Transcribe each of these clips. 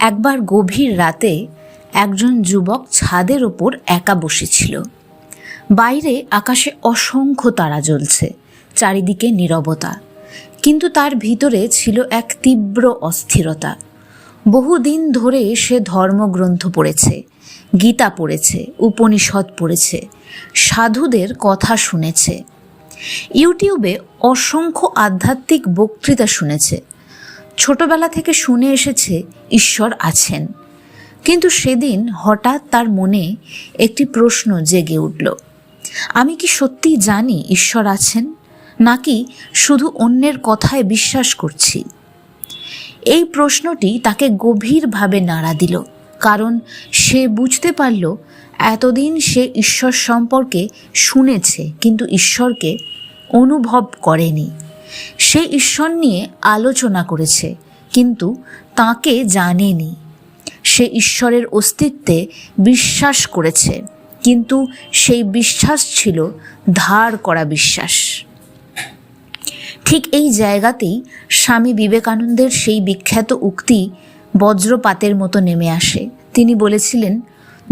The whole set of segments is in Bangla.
একবার গভীর রাতে একজন যুবক ছাদের ওপর একা বসেছিল। বাইরে আকাশে অসংখ্য তারা জ্বলছে, চারিদিকে নীরবতা, কিন্তু তার ভিতরে ছিল এক তীব্র অস্থিরতা। বহুদিন ধরে সে ধর্মগ্রন্থ পড়েছে, গীতা পড়েছে, উপনিষদ পড়েছে, সাধুদের কথা শুনেছে, ইউটিউবে অসংখ্য আধ্যাত্মিক বক্তৃতা শুনেছে, ছোটবেলা থেকে শুনে এসেছে ঈশ্বর আছেন। কিন্তু সেদিন হঠাৎ তার মনে একটি প্রশ্ন জেগে উঠল, আমি কি সত্যি জানি ঈশ্বর আছেন, নাকি শুধু অন্যের কথায় বিশ্বাস করছি? এই প্রশ্নটি তাকে গভীরভাবে নাড়া দিল, কারণ সে বুঝতে পারল এতদিন সে ঈশ্বর সম্পর্কে শুনেছে কিন্তু ঈশ্বরকে অনুভব করেনি। সে ঈশ্বর নিয়ে আলোচনা করেছে কিন্তু তাকে জানেনি। সে ঈশ্বরের অস্তিত্বে বিশ্বাস করেছে, কিন্তু সেই বিশ্বাস ছিল ধার করা বিশ্বাস। ঠিক এই জায়গাতেই স্বামী বিবেকানন্দের সেই বিখ্যাত উক্তি বজ্রপাতের মতো নেমে আসে। তিনি বলেছিলেন,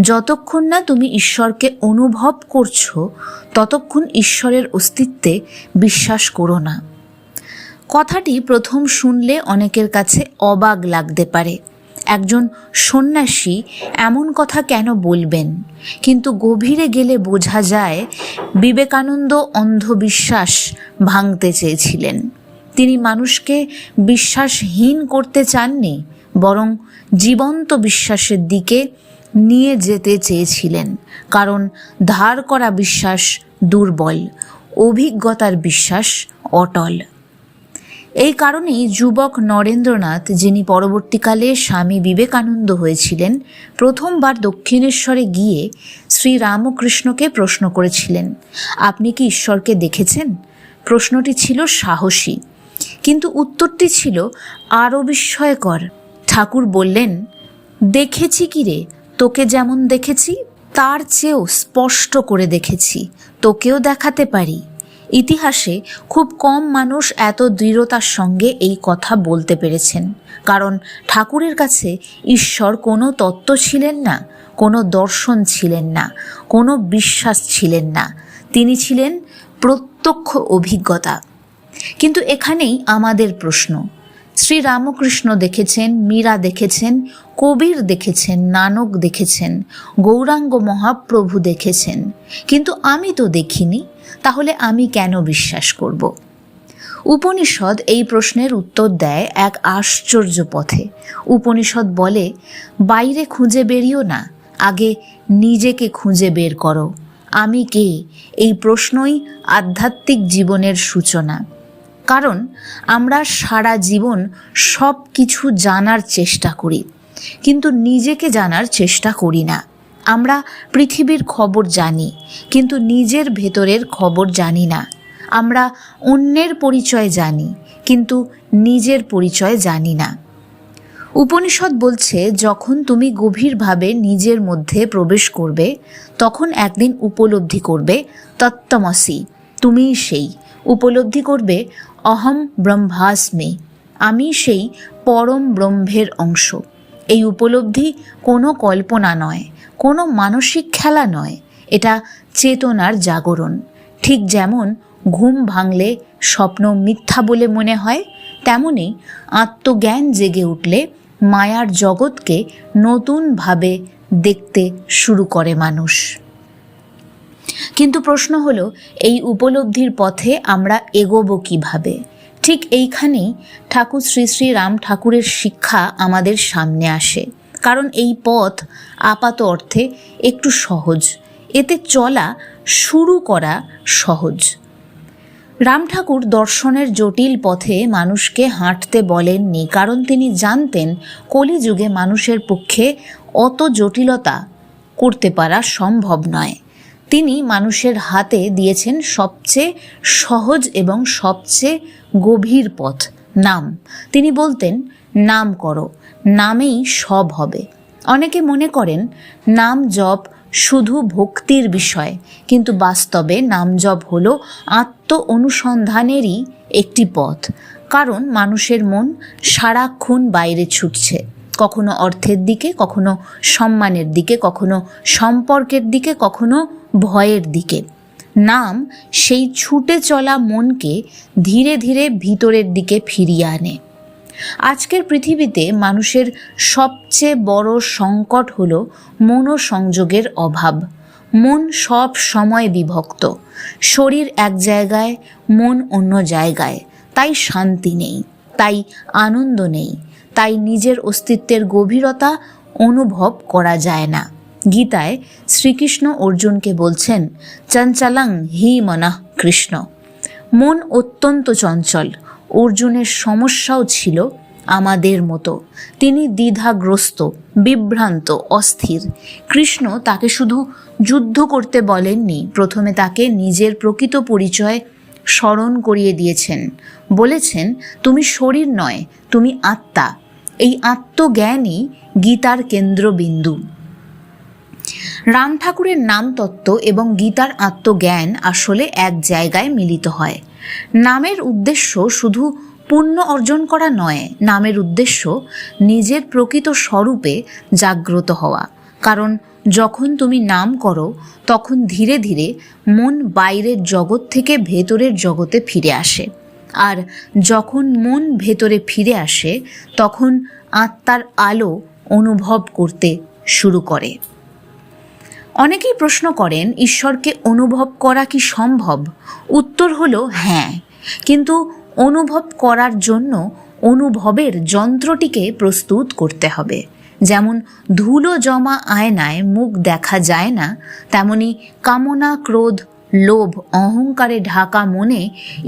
যতক্ষণ না তুমি ঈশ্বরকে অনুভব করছো ততক্ষণ ঈশ্বরের অস্তিত্বে বিশ্বাস করো না। কথাটি প্রথম শুনলে অনেকের কাছে অবাক লাগতে পারে। একজন সন্ন্যাসী এমন কথা কেন বলবেন? কিন্তু গভীরে গেলে বোঝা যায় বিবেকানন্দ অন্ধবিশ্বাস ভাঙতে চেয়েছিলেন। তিনি মানুষকে বিশ্বাসহীন করতে চাননি, বরং জীবন্ত বিশ্বাসের দিকে নিয়ে যেতে চেয়েছিলেন। কারণ ধার করা বিশ্বাস দুর্বল, অভিজ্ঞতার বিশ্বাস অটল। এই কারণেই যুবক নরেন্দ্রনাথ, যিনি পরবর্তীকালে স্বামী বিবেকানন্দ হয়েছিলেন, প্রথমবার দক্ষিণেশ্বরে গিয়ে শ্রীরামকৃষ্ণকে প্রশ্ন করেছিলেন, আপনি কি ঈশ্বরকে দেখেছেন? প্রশ্নটি ছিল সাহসী, কিন্তু উত্তরটি ছিল আরও বিস্ময়কর। ঠাকুর বললেন, দেখেছি কি রে, তোকে যেমন দেখেছি তার চেয়েও স্পষ্ট করে দেখেছি, তোকেও দেখাতে পারি। ইতিহাসে খুব কম মানুষ এত দৃঢ়তার সঙ্গে এই কথা বলতে পেরেছেন, কারণ ঠাকুরের কাছে ঈশ্বর কোনো তত্ত্ব ছিলেন না, কোনো দর্শন ছিলেন না, কোনো বিশ্বাস ছিলেন না। তিনি ছিলেন প্রত্যক্ষ অভিজ্ঞতা। কিন্তু এখানেই আমাদের প্রশ্ন। শ্রীরামকৃষ্ণ দেখেছেন, মীরা দেখেছেন, কবির দেখেছেন, নানক দেখেছেন, গৌরাঙ্গ মহাপ্রভু দেখেছেন, কিন্তু আমি তো দেখিনি, তাহলে আমি কেন বিশ্বাস করব? উপনিষদ এই প্রশ্নের উত্তর দেয় এক আশ্চর্য পথে। উপনিষদ বলে, বাইরে খুঁজে বেরিও না, আগে নিজেকে খুঁজে বের করো। আমি কে? এই প্রশ্নই আধ্যাত্মিক জীবনের সূচনা। কারণ আমরা সারা জীবন সব কিছু জানার চেষ্টা করি, কিন্তু নিজেকে জানার চেষ্টা করি না। আমরা পৃথিবীর খবর জানি, কিন্তু নিজের ভেতরের খবর জানি না। আমরা অন্যের পরিচয় জানি, কিন্তু নিজের পরিচয় জানি না। উপনিষদ বলছে, যখন তুমি গভীরভাবে নিজের মধ্যে প্রবেশ করবে, তখন একদিন উপলব্ধি করবে তত্ত্বমসি, তুমিই সেই। উপলব্ধি করবে অহম ব্রহ্মাস্মি, আমি সেই পরম ব্রহ্মের অংশ। এই উপলব্ধি কোনো কল্পনা নয়, কোনো মানসিক খেলা নয়, এটা চেতনার জাগরণ। ঠিক যেমন ঘুম ভাঙলে স্বপ্ন মিথ্যা বলে মনে হয়, তেমনি আত্মজ্ঞান জেগে উঠলে মায়ার জগৎকে নতুনভাবে দেখতে শুরু করে মানুষ। কিন্তু প্রশ্ন হলো, এই উপলব্ধির পথে আমরা এগোবো কিভাবে? ঠিক এইখানেই ঠাকুর শ্রী শ্রী রাম ঠাকুরের শিক্ষা আমাদের সামনে আসে। কারণ এই পথ আপাত অর্থে একটু সহজ, এতে চলা শুরু করা সহজ। রাম ঠাকুর দর্শনের জটিল পথে মানুষকে হাঁটতে বলেননি, কারণ তিনি জানতেন কলিযুগে মানুষের পক্ষে অত জটিলতা করতে পারা সম্ভব নয়। তিনি মানুষের হাতে দিয়েছেন সবচেয়ে সহজ এবং সবচেয়ে গভীর পথ, নাম। তিনি বলতেন, নাম করো, নামেই সব হবে। অনেকে মনে করেন নাম জপ শুধু ভক্তির বিষয়, কিন্তু বাস্তবে নাম জপ হলো আত্ম অনুসন্ধানেরই একটি পথ। কারণ মানুষের মন সারাক্ষণ বাইরে ছুটছে, কখনো অর্থের দিকে, কখনো সম্মানের দিকে, কখনো সম্পর্কের দিকে, কখনো ভয়ের দিকে। নাম সেই ছুটে চলা মনকে ধীরে ধীরে ভিতরের দিকে ফিরিয়ে আনে। আজকের পৃথিবীতে মানুষের সবচেয়ে বড় সংকট হলো মনোসংযোগের অভাব। মন সব সময় বিভক্ত, শরীর এক জায়গায়, মন অন্য জায়গায়। তাই শান্তি নেই, তাই আনন্দ নেই, তাই নিজের অস্তিত্বের গভীরতা অনুভব করা যায় না। গীতায় শ্রীকৃষ্ণ অর্জুনকে বলছেন, চঞ্চলং হি মনঃ কৃষ্ণ। মন অত্যন্ত চঞ্চল। অর্জুনের সমস্যাও ছিল আমাদের মতো। তিনি দ্বিধাগ্রস্ত, বিভ্রান্ত, অস্থির। কৃষ্ণ তাকে শুধু যুদ্ধ করতে বলেননি, প্রথমে তাকে নিজের প্রকৃত পরিচয় স্মরণ করিয়ে দিয়েছেন। বলেছেন, তুমি শরীর নয়, তুমি আত্মা। এই আত্মজ্ঞানই গীতার কেন্দ্রবিন্দু। রাম ঠাকুরের নামতত্ত্ব এবং গীতার আত্মজ্ঞান আসলে এক জায়গায় মিলিত হয়। নামের উদ্দেশ্য শুধু পুণ্য অর্জন করা নয়, নামের উদ্দেশ্য নিজের প্রকৃত স্বরূপে জাগ্রত হওয়া। কারণ যখন তুমি নাম করো তখন ধীরে ধীরে মন বাইরের জগৎ থেকে ভেতরের জগতে ফিরে আসে। আর যখন মন ভেতরে ফিরে আসে তখন আত্মার আলো অনুভব করতে শুরু করে। অনেকেই প্রশ্ন করেন, ঈশ্বরকে অনুভব করা কি সম্ভব? উত্তর হলো হ্যাঁ, কিন্তু অনুভব করার জন্য অনুভবের যন্ত্রটিকে প্রস্তুত করতে হবে। যেমন ধুলো জমা আয়নায় মুখ দেখা যায় না, তেমনি কামনা, ক্রোধ, লোভ, অহংকারে ঢাকা মনে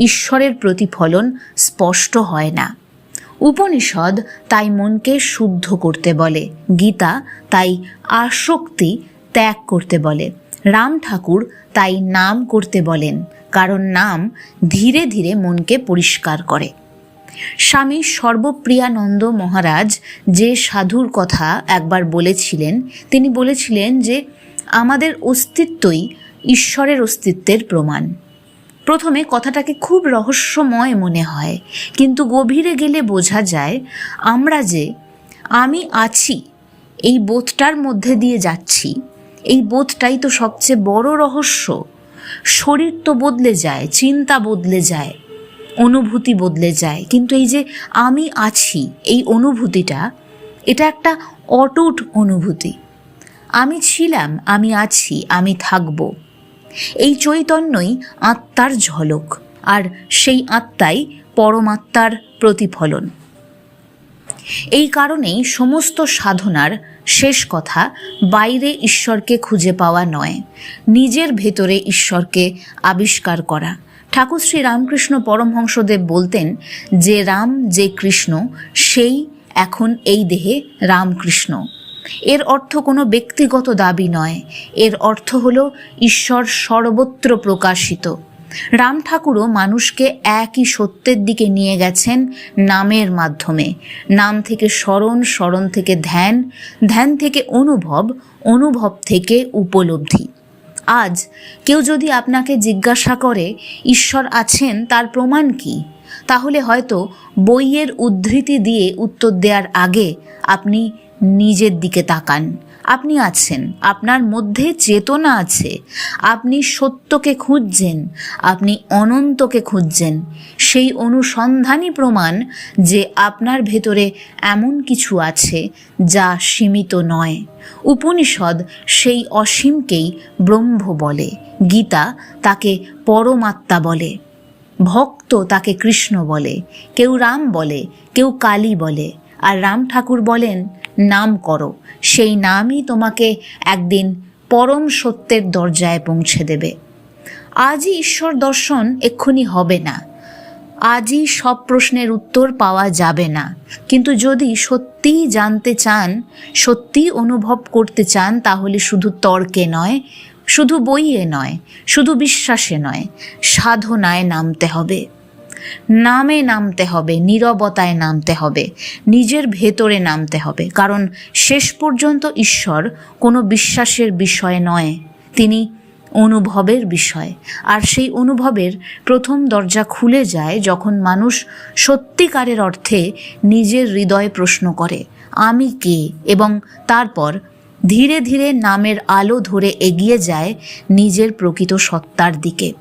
ঈশ্বরের প্রতিফলন স্পষ্ট হয় না। উপনিষদ তাই মনকে শুদ্ধ করতে বলে, গীতা তাই আসক্তি ত্যাগ করতে বলে, রাম ঠাকুর তাই নাম করতে বলেন, কারণ নাম ধীরে ধীরে মনকে পরিষ্কার করে। স্বামী সর্বপ্রিয়ানন্দ মহারাজ যে সাধুর কথা একবার বলেছিলেন, তিনি বলেছিলেন যে আমাদের অস্তিত্বই ঈশ্বরের অস্তিত্বের প্রমাণ। প্রথমে কথাটাকে খুব রহস্যময় মনে হয়, কিন্তু গভীরে গেলে বোঝা যায় আমরা যে আমি আছি এই বোধটার মধ্যে দিয়ে যাচ্ছি, এই বোধটাই তো সবচেয়ে বড় রহস্য। শরীর তো বদলে যায়, চিন্তা বদলে যায়, অনুভূতি বদলে যায়, কিন্তু এই যে আমি আছি এই অনুভূতিটা, এটা একটা অটুট অনুভূতি। আমি ছিলাম, আমি আছি, আমি থাকব। এই চৈতন্যই আত্মার ঝলক, আর সেই আত্মাই পরমাত্মার প্রতিফলন। এই কারণেই সমস্ত সাধনার শেষ কথা বাইরে ঈশ্বরকে খুঁজে পাওয়া নয়, নিজের ভেতরে ঈশ্বরকে আবিষ্কার করা। ঠাকুর শ্রী রামকৃষ্ণ পরমহংসদেব বলতেন, যে রাম, যে কৃষ্ণ, সেই এখন এই দেহে রামকৃষ্ণ। এর অর্থ কোনো ব্যক্তিগত দাবি নয়, এর অর্থ হলো ঈশ্বর সর্বত্র প্রকাশিত। রাম ঠাকুরও মানুষকে একই সত্যের দিকে নিয়ে গেছেন নামের মাধ্যমে। নাম থেকে স্মরণ, স্মরণ থেকে ধ্যান, ধ্যান থেকে অনুভব, অনুভব থেকে উপলব্ধি। আজ কেউ যদি আপনাকে জিজ্ঞাসা করে ঈশ্বর আছেন তার প্রমাণ কি, তাহলে হয়তো বইয়ের উদ্ধৃতি দিয়ে উত্তর দেওয়ার আগে আপনি নিজের দিকে তাকান। আপনি আছেন, আপনার মধ্যে চেতনা আছে, আপনি সত্যকে খুঁজছেন, আপনি অনন্তকে খুঁজছেন। সেই অনুসন্ধানই প্রমাণ যে আপনার ভেতরে এমন কিছু আছে যা সীমিত নয়। উপনিষদ সেই অসীমকেই ব্রহ্ম বলে, গীতা তাকে পরমাত্মা বলে, ভক্ত তাকে কৃষ্ণ বলে, কেউ রাম বলে, কেউ কালী বলে। আর রাম ঠাকুর বলেন, নাম করো, সেই নামই তোমাকে একদিন পরম সত্যের দরজায় পৌঁছে দেবে। আজই ঈশ্বর দর্শন এক্ষুনি হবে না, আজই সব প্রশ্নের উত্তর পাওয়া যাবে না, কিন্তু যদি সত্যিই জানতে চান, সত্যিই অনুভব করতে চান, তাহলে শুধু তর্কে নয়, শুধু বইয়ে নয়, শুধু বিশ্বাসে নয়, সাধনায় নামতে হবে। নামে নামতে হবে, নীরবতায় নামতে হবে, নিজের ভেতরে নামতে হবে। কারণ শেষ পর্যন্ত ঈশ্বর কোনো বিশ্বাসের বিষয় নয়, তিনি অনুভবের বিষয়। আর সেই অনুভবের প্রথম দরজা খুলে যায় যখন মানুষ সত্যিকারের অর্থে নিজের হৃদয়ে প্রশ্ন করে, আমি কে, এবং তারপর ধীরে ধীরে নামের আলো ধরে এগিয়ে যায় নিজের প্রকৃত সত্তার দিকে।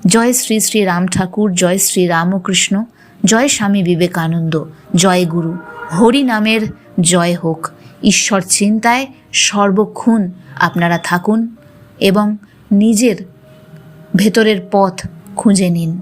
জয় শ্রী শ্রী রাম ঠাকুর, জয় শ্রী রামকৃষ্ণ, জয় স্বামী বিবেকানন্দ, জয় গুরু। হরি নামের জয় হোক। ঈশ্বর চিন্তায় সর্বক্ষণ আপনারা থাকুন এবং নিজের ভেতরের পথ খুঁজে নিন।